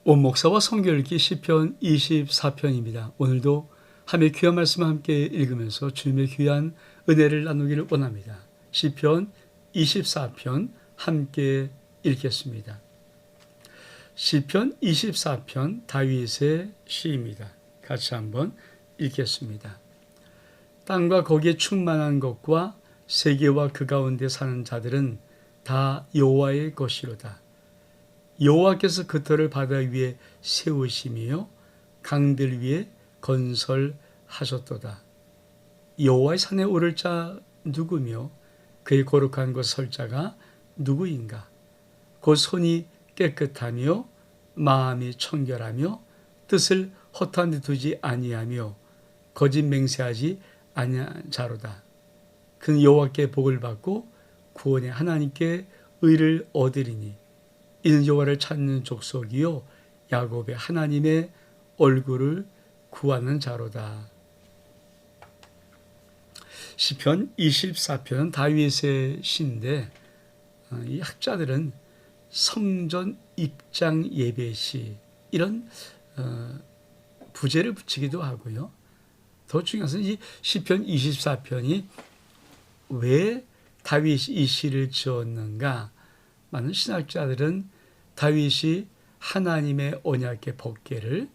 원목사와 성경읽기 시편 24편입니다. 오늘도 함께 귀한 말씀 함께 읽으면서 주님의 귀한 은혜를 나누기를 원합니다. 시편 24편 함께 읽겠습니다. 시편 24편 다윗의 시입니다. 같이 한번 읽겠습니다. 땅과 거기에 충만한 것과 세계와 그 가운데 사는 자들은 다 여호와의 것이로다. 여호와께서 그 터를 바다 위에 세우시며 강들 위에 건설하셨도다. 여호와의 산에 오를 자 누구며 그의 거룩한 곳 설 자가 누구인가? 곧 손이 깨끗하며 마음이 청결하며 뜻을 허탄 데 두지 아니하며 거짓 맹세하지 아니한 자로다. 그는 여호와께 복을 받고 구원의 하나님께 의를 얻으리니 이는 여호와를 찾는 족속이요 야곱의 하나님의 얼굴을 구하는 자로다. 시편 24편 다윗의 시인데 이 학자들은 성전 입장 예배시 이런 부제를 붙이기도 하고요. 더 중요한 것은 이 시편 24편이 왜 다윗이 이 시를 지었는가? 많은 신학자들은 다윗이 하나님의 언약의 법궤를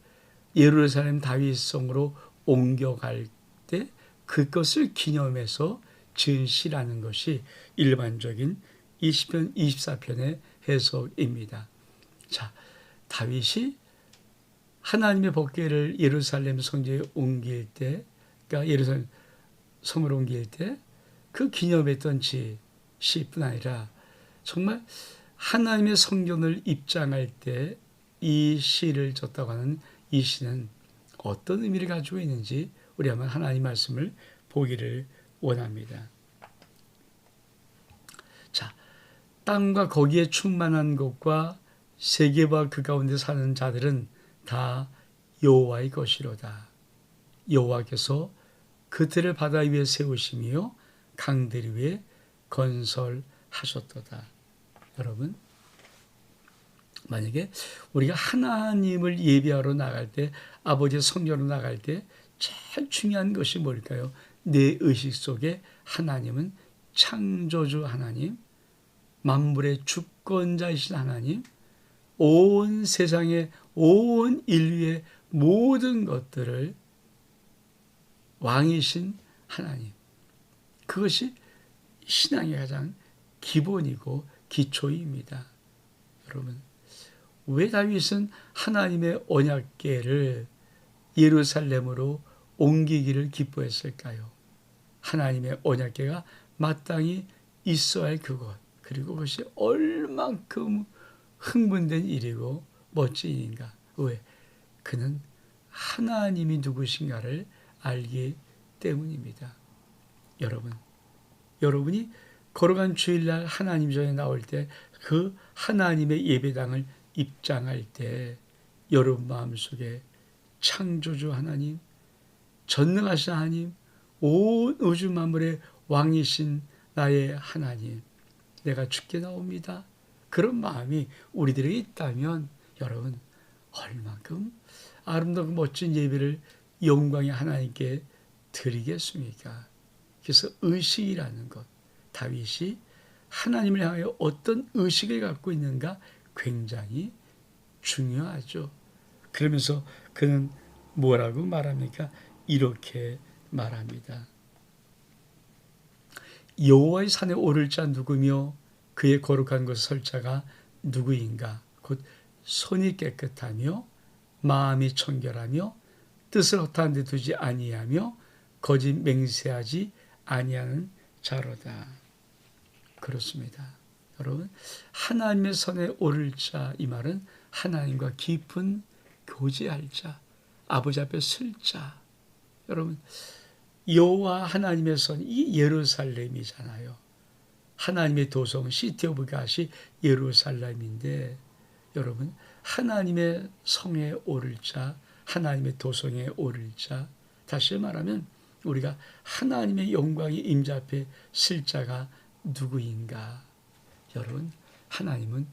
예루살렘 다윗성으로 옮겨갈 때 그것을 기념해서 지은 시라는 것이 일반적인 이 시편 24편의 해석입니다. 자, 다윗이 하나님의 법궤를 예루살렘 성전에 옮길 때, 그러니까 예루살렘 성으로 옮길 때 그 기념했던 시뿐 아니라 정말 하나님의 성전을 입장할 때 이 시를 졌다고 하는 이 시는 어떤 의미를 가지고 있는지 우리 한번 하나님 말씀을 보기를 원합니다. 자, 땅과 거기에 충만한 것과 세계와 그 가운데 사는 자들은 다 여호와의 것이로다. 여호와께서 그 틀을 바다 위에 세우시며 강들 위에 건설하셨도다. 여러분, 만약에 우리가 하나님을 예배하러 나갈 때, 아버지의 성전으로 나갈 때 제일 중요한 것이 뭘까요? 내 의식 속에 하나님은 창조주 하나님, 만물의 주권자이신 하나님, 온 세상의 온 인류의 모든 것들을 왕이신 하나님, 그것이 신앙의 가장 기본이고 기초입니다. 여러분, 왜 다윗은 하나님의 언약궤를 예루살렘으로 옮기기를 기뻐했을까요? 하나님의 언약궤가 마땅히 있어야 할 그것, 그리고 그것이 얼만큼 흥분된 일이고 멋진 일인가. 왜? 그는 하나님이 누구신가를 알기 때문입니다. 여러분이 걸어간 주일날 하나님 전에 나올 때 그 하나님의 예배당을 입장할 때 여러분 마음속에 창조주 하나님, 전능하신 하나님, 온 우주 만물의 왕이신 나의 하나님, 내가 주께 나옵니다. 그런 마음이 우리들에게 있다면 여러분 얼만큼 아름답고 멋진 예배를 영광의 하나님께 드리겠습니까? 그래서 의식이라는 것, 다윗이 하나님을 향하여 어떤 의식을 갖고 있는가 굉장히 중요하죠. 그러면서 그는 뭐라고 말합니까? 이렇게 말합니다. 여호와의 산에 오를 자 누구며 그의 거룩한 곳 설 자가 누구인가? 곧 손이 깨끗하며 마음이 청결하며 뜻을 허탄 데 두지 아니하며 거짓 맹세하지 아니하는 자로다. 그렇습니다. 여러분, 하나님의 선에 오를 자, 이 말은 하나님과 깊은 교제할 자, 아버지 앞에 설 자. 여러분, 여호와 하나님의 선, 이 예루살렘이잖아요. 하나님의 도성, 시티 오브 갓이 예루살렘인데 여러분, 하나님의 성에 오를 자, 하나님의 도성에 오를 자, 다시 말하면 우리가 하나님의 영광의 임자 앞에 설 자가 누구인가? 여러분, 하나님은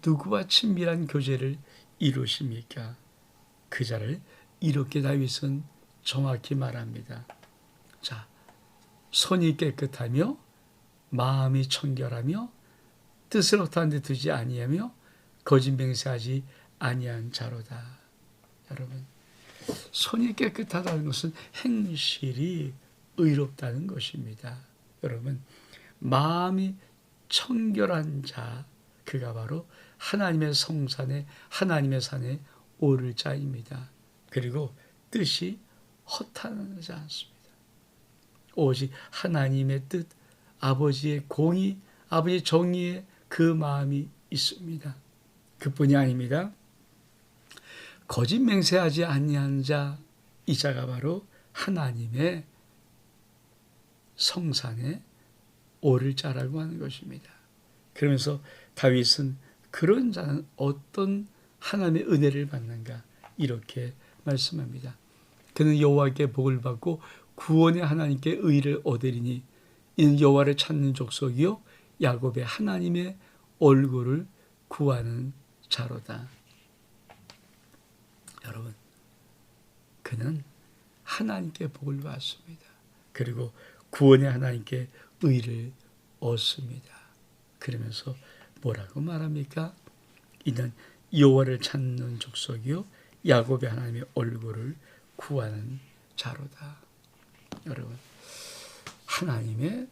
누구와 친밀한 교제를 이루십니까? 그 자를 이렇게 다윗은 정확히 말합니다. 자, 손이 깨끗하며 마음이 청결하며 뜻을 허탄 데 두지 아니하며 거짓 맹세하지 아니한 자로다. 여러분, 손이 깨끗하다는 것은 행실이 의롭다는 것입니다. 여러분, 마음이 청결한 자, 그가 바로 하나님의 성산에, 하나님의 산에 오를 자입니다. 그리고 뜻이 허탄하지 않습니다. 오직 하나님의 뜻, 아버지의 공의, 아버지의 정의에 그 마음이 있습니다. 그뿐이 아닙니다. 거짓 맹세하지 아니한 자, 이 자가 바로 하나님의 성산에 오를 자라고 하는 것입니다. 그러면서 다윗은 그런 자는 어떤 하나님의 은혜를 받는가 이렇게 말씀합니다. 그는 여호와께 복을 받고 구원의 하나님께 의를 얻으리니 이는 여호와를 찾는 족속이요 야곱의 하나님의 얼굴을 구하는 자로다. 여러분, 그는 하나님께 복을 받습니다. 그리고 구원의 하나님께 의를 얻습니다. 그러면서 뭐라고 말합니까? 이는 여호와를 찾는 족속이요 야곱의 하나님의 얼굴을 구하는 자로다. 여러분, 하나님의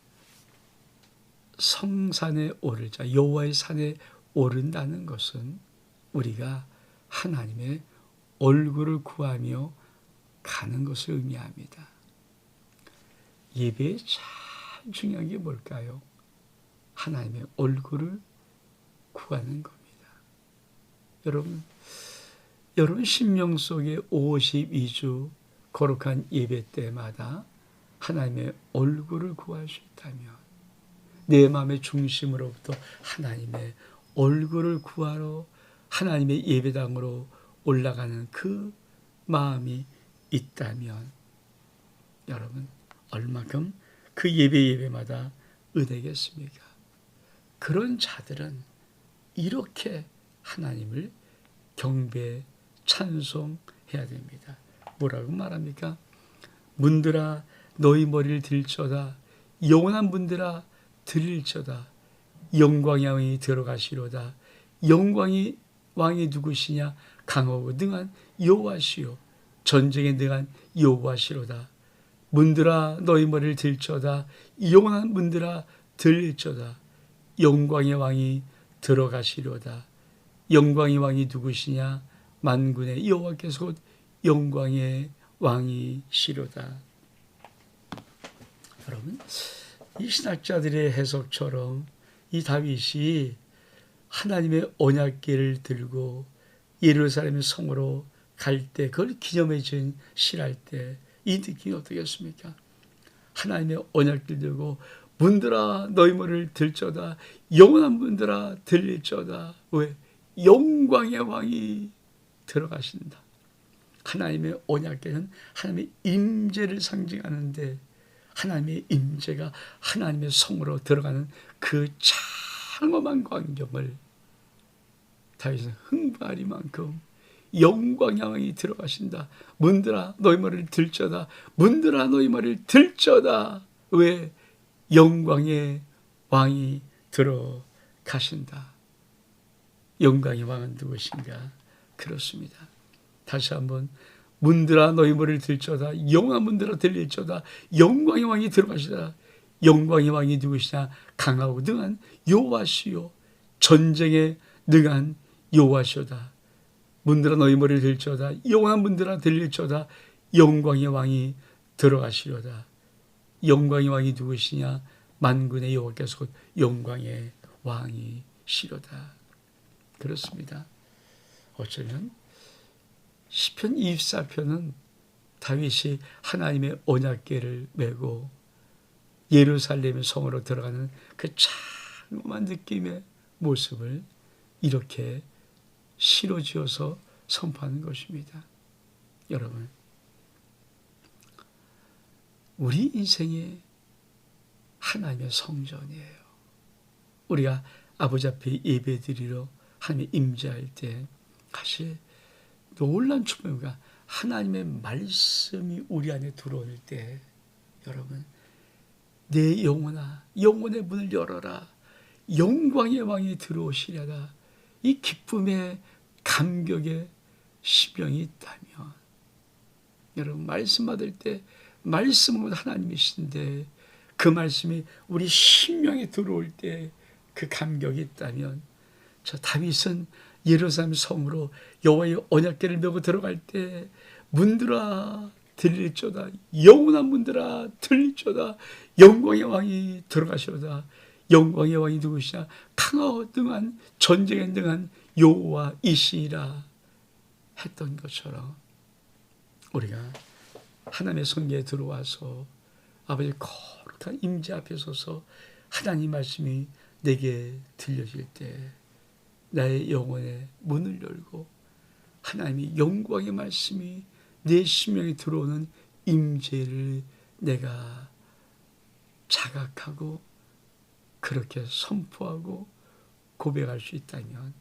성산에 오를 자, 여호와의 산에 오른다는 것은 우리가 하나님의 얼굴을 구하며 가는 것을 의미합니다. 예배에 참 중요한 게 뭘까요? 하나님의 얼굴을 구하는 겁니다. 여러분 신명 속에 52주 거룩한 예배 때마다 하나님의 얼굴을 구할 수 있다면 내 마음의 중심으로부터 하나님의 얼굴을 구하러 하나님의 예배당으로 올라가는 그 마음이 있다면 여러분 얼마큼 그 예배마다 은혜겠습니까? 그런 자들은 이렇게 하나님을 경배, 찬송해야 됩니다. 뭐라고 말합니까? 문들아 너희 머리를 들쳐다 영원한 문들아 들릴저다 영광의 왕이 들어가시로다 영광의 왕이 누구시냐 강하고 능한 여호와시요 전쟁에 능한 여호와시로다 문들아 너희 머리를 들쳐다 영원한 문들아 들릴저다 영광의 왕이 들어가시로다 영광의 왕이 누구시냐 만군의 여호와께서 곧 영광의 왕이시로다. 여러분, 이 신학자들의 해석처럼 이 다윗이 하나님의 언약궤를 들고 예루살렘의 성으로 갈 때 그걸 기념해 준 시할 때 이 느낌이 어떻겠습니까? 하나님의 언약궤를 들고 문들아 너희 머리를 들쳐다 영원한 문들아 들릴저다. 왜? 영광의 왕이 들어가신다. 하나님의 언약궤는 하나님의 임재를 상징하는데 하나님의 임재가 하나님의 성으로 들어가는 그 장엄한 광경을 다윗은 흥분하리만큼 영광의 왕이 들어가신다. 문들아 너희 머리를 들쳐다. 문들아 너희 머리를 들쳐다. 왜? 영광의 왕이 들어가신다. 영광의 왕은 누구신가? 그렇습니다. 다시 한번 문들아 너희 머리를 들쳐다 영원한 문들아 들릴저다 영광의 왕이 들어가시다. 영광의 왕이 누구시냐? 강하고 능한 여호와시요 전쟁에 능한 여호와시오다. 문들아 너희 머리를 들쳐다 영원한 문들아 들릴저다 영광의 왕이 들어가시려다. 영광의 왕이 누구시냐? 만군의 여호와께서 곧 영광의 왕이시로다. 그렇습니다. 어쩌면 시편 24편은 다윗이 하나님의 언약궤를 메고 예루살렘의 성으로 들어가는 그 장엄한 느낌의 모습을 이렇게 시로 지어서 선포하는 것입니다. 여러분, 우리 인생이 하나님의 성전이에요. 우리가 아버지 앞에 예배드리러 하나님의 임재할 때 사실 놀란 축복입니다. 하나님의 말씀이 우리 안에 들어올 때 여러분 내 영혼아 영혼의 문을 열어라 영광의 왕이 들어오시려다 이 기쁨의 감격의 심령이 있다면 여러분 말씀 받을 때 말씀은 하나님이신데 그 말씀이 우리 심령에 들어올 때 그 감격이 있다면 저 다윗은 예루살렘 성으로 여호와의 언약궤를 메고 들어갈 때 문들아 들릴지어다 영원한 문들아 들릴지어다 영광의 왕이 들어가시오다 영광의 왕이 누구시냐 강하고 등한 전쟁에 등한 여호와이시니라 했던 것처럼 우리가 하나님의 성계에 들어와서 아버지의 거룩한 임재 앞에 서서 하나님 말씀이 내게 들려질 때 나의 영혼의 문을 열고 하나님의 영광의 말씀이 내 심령에 들어오는 임재를 내가 자각하고 그렇게 선포하고 고백할 수 있다면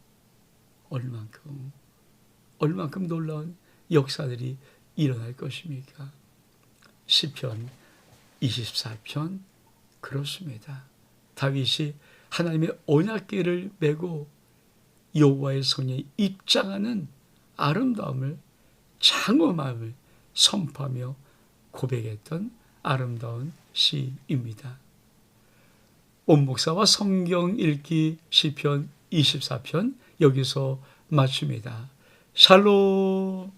얼만큼 놀라운 역사들이 일어날 것입니까? 시편 24편 그렇습니다. 다윗이 하나님의 언약궤를 메고 여호와의 성에 입장하는 아름다움을 장엄함을 선포하며 고백했던 아름다운 시입니다. 온목사와 성경 읽기 시편 24편 여기서 마칩니다. 샬롬.